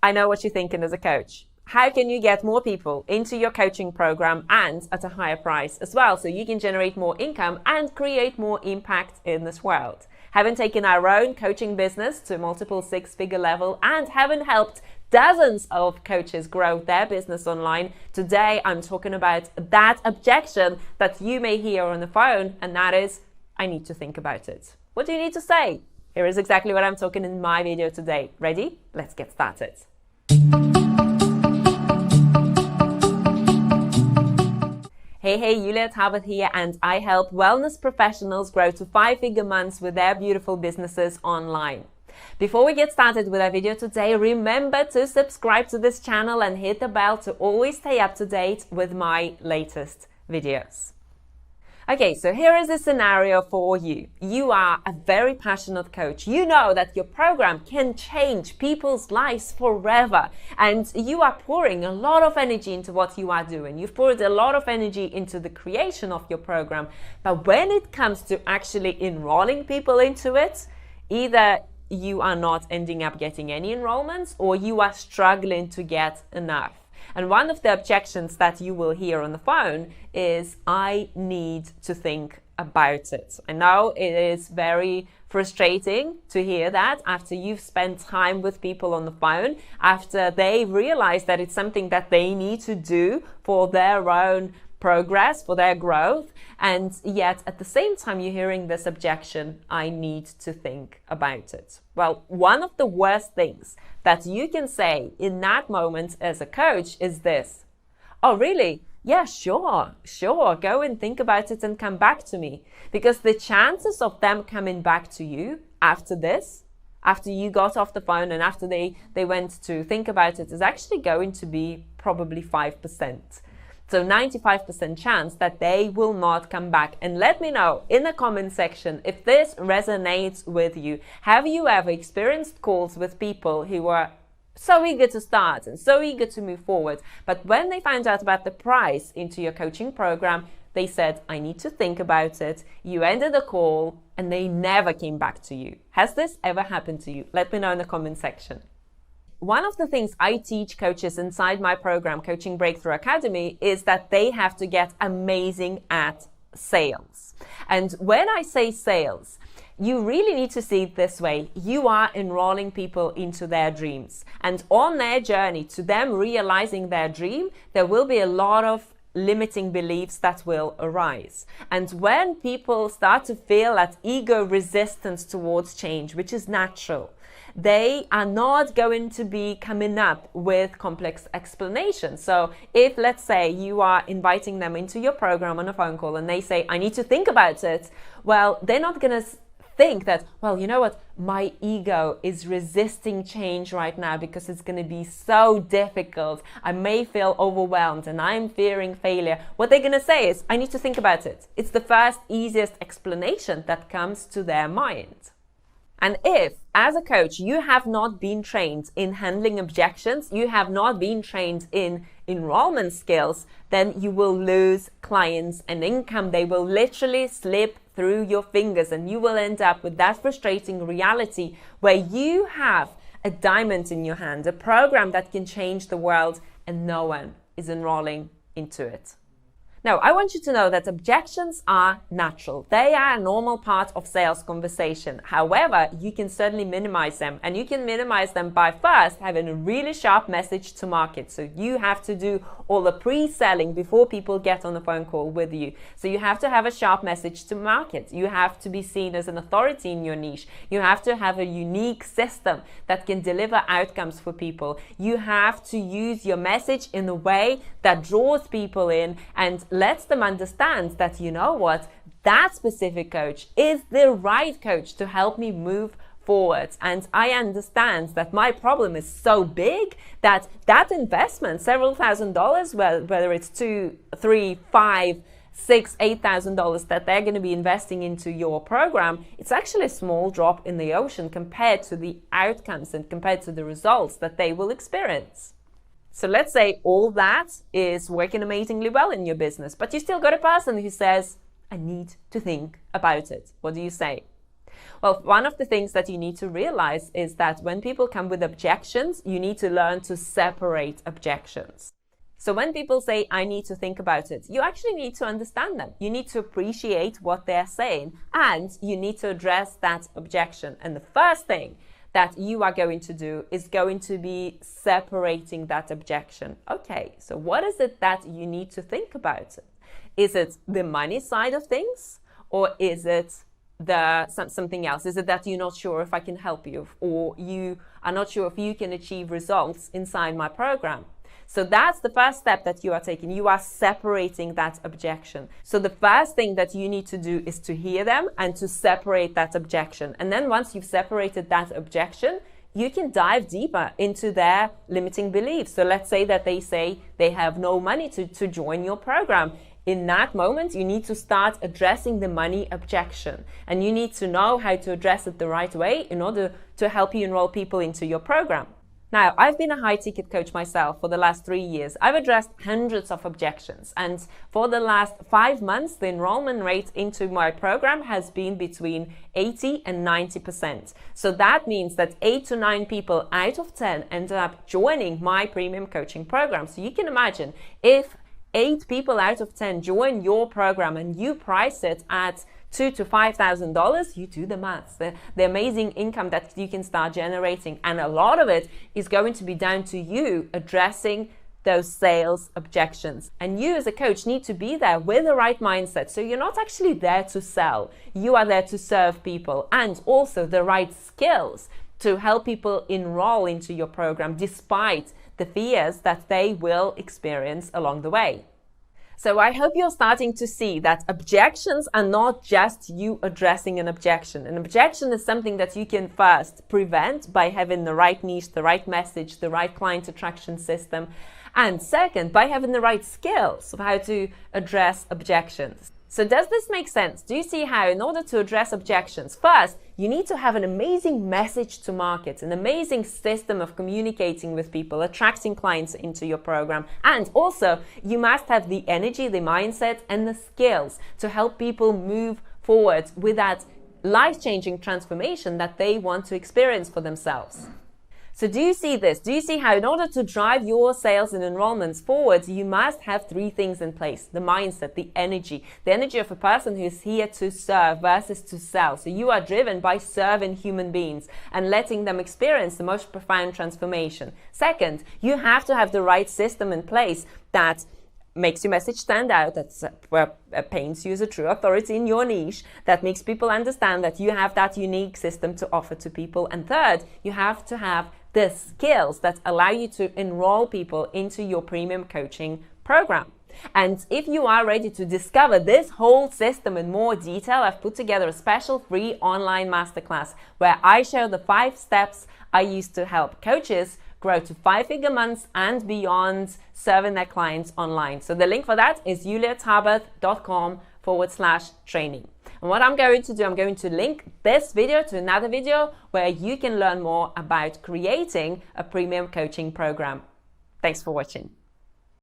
I know what you're thinking as a coach. How can you get more people into your coaching program and at a higher price as well, so you can generate more income and create more impact in this world? Having taken our own coaching business to multiple six-figure level and having helped dozens of coaches grow their business online, today I'm talking about that objection that you may hear on the phone, and that is, I need to think about it. What do you need to say? Here is exactly what I'm talking in my video today. Ready? Let's get started. Hey, Yulia Tarbath here, and I help wellness professionals grow to 5-figure months with their beautiful businesses online. Before we get started with our video today, remember to subscribe to this channel and hit the bell to always stay up to date with my latest videos. Okay, so here is a scenario for you. You are a very passionate coach. You know that your program can change people's lives forever, and you are pouring a lot of energy into what you are doing. You've poured a lot of energy into the creation of your program, but when it comes to actually enrolling people into it, either you are not ending up getting any enrollments or you are struggling to get enough. And one of the objections that you will hear on the phone is, I need to think about it. I know it is very frustrating to hear that after you've spent time with people on the phone, after they realize that it's something that they need to do for their own progress, for their growth, and yet at the same time you're hearing this objection, I need to think about it. Well, one of the worst things that you can say in that moment as a coach is this: oh really? Yeah, sure, go and think about it and come back to me. Because the chances of them coming back to you after this, after you got off the phone and after they went to think about it, is actually going to be probably 5%. So 95% chance that they will not come back. And let me know in the comment section if this resonates with you. Have you ever experienced calls with people who were so eager to start and so eager to move forward, but when they found out about the price into your coaching program, they said, I need to think about it. You ended the call and they never came back to you. Has this ever happened to you? Let me know in the comment section. One of the things I teach coaches inside my program, Coaching Breakthrough Academy, is that they have to get amazing at sales. And when I say sales, you really need to see it this way. You are enrolling people into their dreams. And on their journey to them realizing their dream, there will be a lot of limiting beliefs that will arise. And when people start to feel that ego resistance towards change, which is natural, they are not going to be coming up with complex explanations. So if, let's say, you are inviting them into your program on a phone call and they say, I need to think about it, well, they're not going to think that, well, you know what, my ego is resisting change right now because it's going to be so difficult. I may feel overwhelmed and I'm fearing failure. What they're going to say is, I need to think about it. It's the first easiest explanation that comes to their mind. And if, as a coach, you have not been trained in handling objections, you have not been trained in enrollment skills, then you will lose clients and income. They will literally slip through your fingers and you will end up with that frustrating reality where you have a diamond in your hand, a program that can change the world, and no one is enrolling into it. Now, I want you to know that objections are natural. They are a normal part of sales conversation. However, you can certainly minimize them, and you can minimize them by first having a really sharp message to market. So you have to do all the pre-selling before people get on the phone call with you. So you have to have a sharp message to market. You have to be seen as an authority in your niche. You have to have a unique system that can deliver outcomes for people. You have to use your message in a way that draws people in and lets them understand that, you know what, that specific coach is the right coach to help me move forward. And I understand that my problem is so big that that investment, several $1,000s, whether it's $2,000, $3,000, $5,000, $6,000, $8,000 that they're going to be investing into your program, it's actually a small drop in the ocean compared to the outcomes and compared to the results that they will experience. So let's say all that is working amazingly well in your business, but you still got a person who says, I need to think about it. What do you say? Well, one of the things that you need to realize is that when people come with objections, you need to learn to separate objections. So when people say, I need to think about it, you actually need to understand them. You need to appreciate what they're saying, and you need to address that objection. And the first thing that you are going to do is going to be separating that objection. Okay, so what is it that you need to think about? Is it the money side of things, or is it something else? Is it that you're not sure if I can help you, or you are not sure if you can achieve results inside my program? So that's the first step that you are taking. You are separating that objection. So the first thing that you need to do is to hear them and to separate that objection. And then once you've separated that objection, you can dive deeper into their limiting beliefs. So let's say that they say they have no money to join your program. In that moment, you need to start addressing the money objection. And you need to know how to address it the right way in order to help you enroll people into your program. Now, I've been a high-ticket coach myself for the last 3 years. I've addressed hundreds of objections. And for the last 5 months, the enrollment rate into my program has been between 80 and 90%. So that means that 8 to 9 people out of 10 end up joining my premium coaching program. So you can imagine, if 8 people out of 10 join your program and you price it at $2,000 to $5,000, you do the maths, the amazing income that you can start generating. And a lot of it is going to be down to you addressing those sales objections. And you as a coach need to be there with the right mindset. So you're not actually there to sell. You are there to serve people, and also the right skills to help people enroll into your program despite the fears that they will experience along the way. So I hope you're starting to see that objections are not just you addressing an objection. An objection is something that you can first prevent by having the right niche, the right message, the right client attraction system. And second, by having the right skills of how to address objections. So does this make sense? Do you see how in order to address objections, first, you need to have an amazing message to market, an amazing system of communicating with people, attracting clients into your program. And also, you must have the energy, the mindset, and the skills to help people move forward with that life-changing transformation that they want to experience for themselves. So do you see this? Do you see how in order to drive your sales and enrollments forward, you must have 3 things in place: the mindset, the energy of a person who's here to serve versus to sell. So you are driven by serving human beings and letting them experience the most profound transformation. Second, you have to have the right system in place that makes your message stand out, that paints you as a true authority in your niche, that makes people understand that you have that unique system to offer to people. And third, you have to have the skills that allow you to enroll people into your premium coaching program. And if you are ready to discover this whole system in more detail, I've put together a special free online masterclass where I share the 5 steps I use to help coaches grow to 5-figure months and beyond serving their clients online. So the link for that is yuliatarbath.com/training. And what I'm going to do, I'm going to link this video to another video where you can learn more about creating a premium coaching program. Thanks for watching.